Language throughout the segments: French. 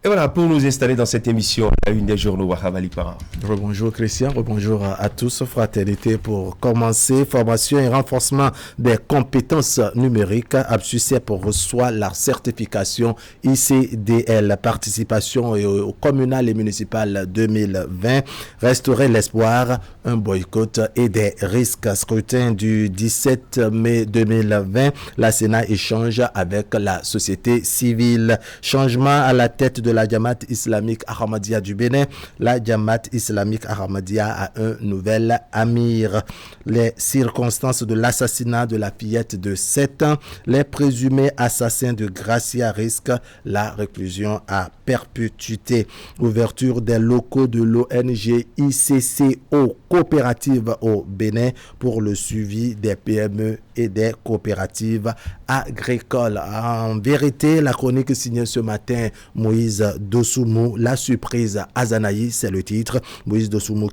Et voilà, pour nous installer dans cette émission, la une des journaux, Wahab Ali Para. Bonjour Christian, bonjour à tous. Fraternité pour commencer. Formation et renforcement des compétences numériques. ABSUCEP reçoit la certification ICDL. Participation au communal et municipal 2020. Restaurer l'espoir, un boycott et des risques. Scrutin du 17 mai 2020. La Sénat échange avec la société civile. Changement à la tête de la Jamaat islamique Ahmadiyya du Bénin. La Jamaat islamique Ahmadiyya a un nouvel amir. Les circonstances de l'assassinat de la fillette de 7 ans. Les présumés assassins de Gracia risquent la réclusion à perpétuité. Ouverture des locaux de l'ONG ICCO coopérative au Bénin pour le suivi des PME et des coopératives agricoles. En vérité, la chronique signée ce matin Moïse Dosoumou, la surprise à Zanaï, c'est le titre. Moïse Dosoumou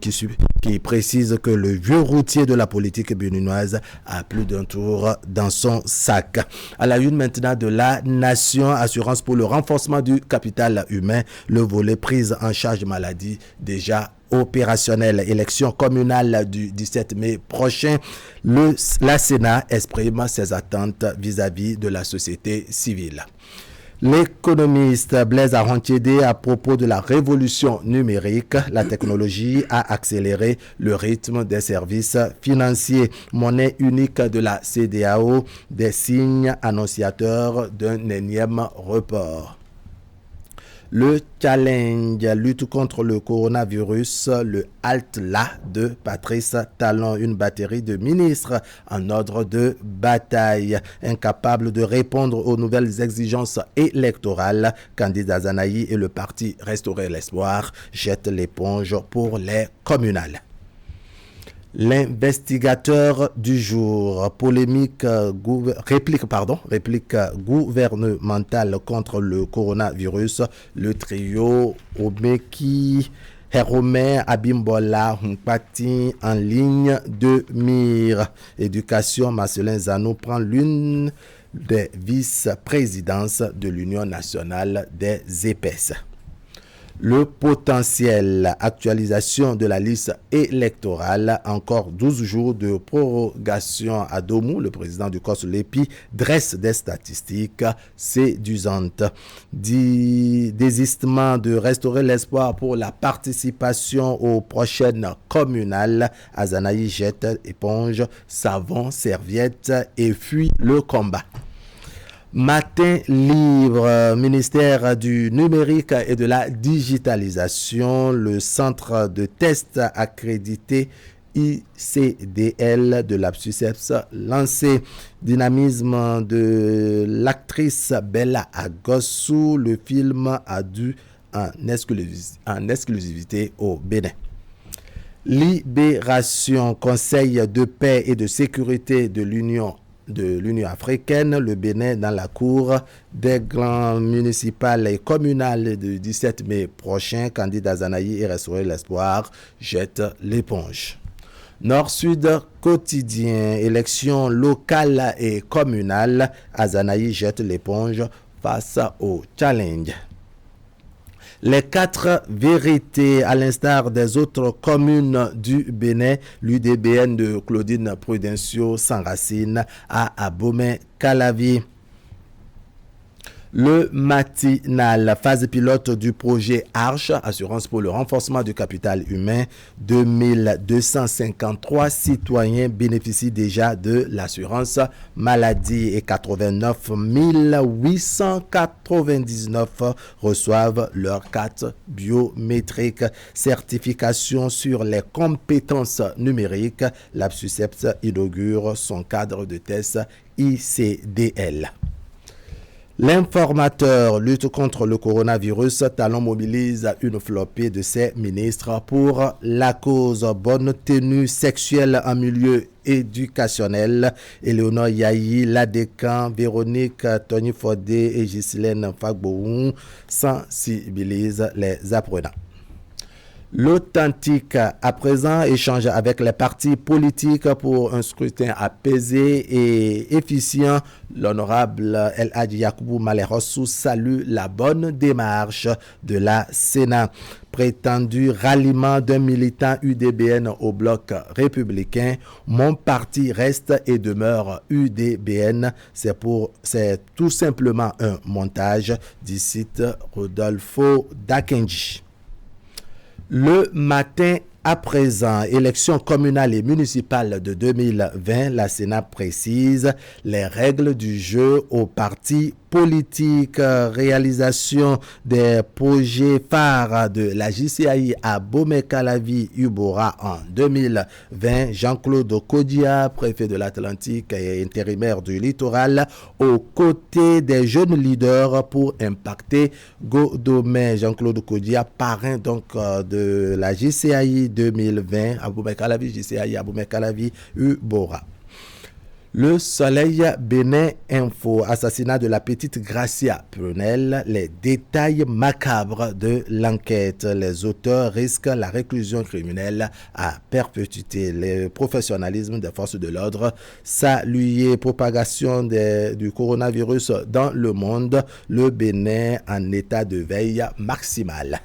qui précise que le vieux routier de la politique béninoise a plus d'un tour dans son sac. À la une maintenant de la Nation, assurance pour le renforcement du capital humain, le volet prise en charge maladie déjà opérationnel. Élection communale du 17 mai prochain. La Sénat exprime ses attentes vis-à-vis de la société civile. L'économiste Blaise Arontiédé à propos de la révolution numérique, la technologie a accéléré le rythme des services financiers. Monnaie unique de la CEDEAO, des signes annonciateurs d'un énième report. Le challenge lutte contre le coronavirus, le HALT-LA de Patrice Talon, une batterie de ministres en ordre de bataille, incapable de répondre aux nouvelles exigences électorales. Candidat Zanaï et le parti Restaurer l'espoir jettent l'éponge pour les communales. L'investigateur du jour, réplique gouvernementale contre le coronavirus, le trio Omeki, Heromé, Abimbola, Humpati en ligne de mire. Éducation, Marcelin Zanou prend l'une des vice-présidences de l'Union nationale des épaisses. Le potentiel, actualisation de la liste électorale, encore 12 jours de prorogation à Domou. Le président du COS Lépi dresse des statistiques séduisantes. Désistement de restaurer l'espoir pour la participation aux prochaines communales. Azanaï jette éponge, savon, serviette et fuit le combat. Matin libre, ministère du numérique et de la digitalisation, le centre de test accrédité ICDL de l'ABSUCEPS lancé. Dynamisme de l'actrice Bella Agossou, le film a dû en exclusivité au Bénin. Libération, Conseil de paix et de sécurité de l'Union africaine, le Bénin dans la cour des grands municipales et communales du 17 mai prochain. Candidat Zanaï et Restaurer l'espoir jette l'éponge. Nord-Sud quotidien, élections locales et communales. Azanaï jette l'éponge face au challenge. Les 4 vérités, à l'instar des autres communes du Bénin, l'UDBN de Claudine Prudencio s'enracine à Abomey-Calavi. Le matinal, phase pilote du projet Arche, assurance pour le renforcement du capital humain. 2253 citoyens bénéficient déjà de l'assurance maladie et 89 899 reçoivent leur carte biométrique. Certification sur les compétences numériques. L'ABSUCEPS inaugure son cadre de test ICDL. L'informateur lutte contre le coronavirus. Talon mobilise une flopée de ses ministres pour la cause. Bonne tenue sexuelle en milieu éducationnel. Éléonore Yahi, Ladécan, Véronique Tony Fodé et Ghislaine Fagbohou sensibilisent les apprenants. L'authentique, à présent, échange avec les partis politiques pour un scrutin apaisé et efficient. L'honorable El Hadji Yakubu Malerossou salue la bonne démarche de la Sénat. Prétendu ralliement d'un militant UDBN au bloc républicain, mon parti reste et demeure UDBN. C'est tout simplement un montage, dit Rodolfo Dakenji. Le matin à présent, élections communales et municipales de 2020, la Sénat précise les règles du jeu aux partis politiques, réalisation des projets phares de la JCAI à Bomé-Calavi, Ubora en 2020. Jean-Claude Kodia, préfet de l'Atlantique et intérimaire du littoral, aux côtés des jeunes leaders pour impacter Godomé. Jean-Claude Kodia, parrain donc de la JCAI 2020 à Bomé-Calavi, JCAI à Bomé-Calavi, Ubora. Le Soleil Bénin Info, assassinat de la petite Gracia Prunel, les détails macabres de l'enquête. Les auteurs risquent la réclusion criminelle à perpétuité. Le professionnalisme des forces de l'ordre, saluer propagation du coronavirus dans le monde, le Bénin en état de veille maximale.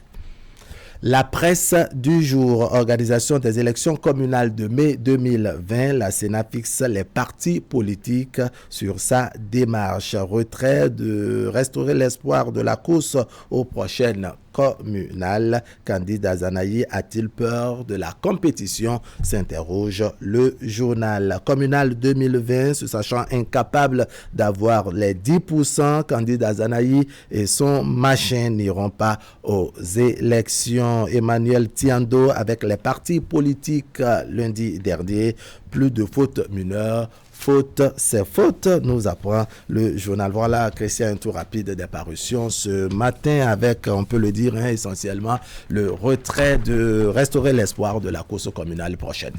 La presse du jour, organisation des élections communales de mai 2020, la Sénat fixe les partis politiques sur sa démarche. Retrait de restaurer l'espoir de la course aux prochaines communales. Candide Azanaï a-t-il peur de la compétition, s'interroge le journal. Communal 2020, se sachant incapable d'avoir les 10%, Candide Azanaï et son machin n'iront pas aux élections. Emmanuel Tiando avec les partis politiques lundi dernier, plus de fautes mineures. Faute, c'est faute, nous apprend le journal. Voilà, Christian, un tour rapide des parutions ce matin avec, on peut le dire, essentiellement, le retrait de restaurer l'espoir de la course communale prochaine.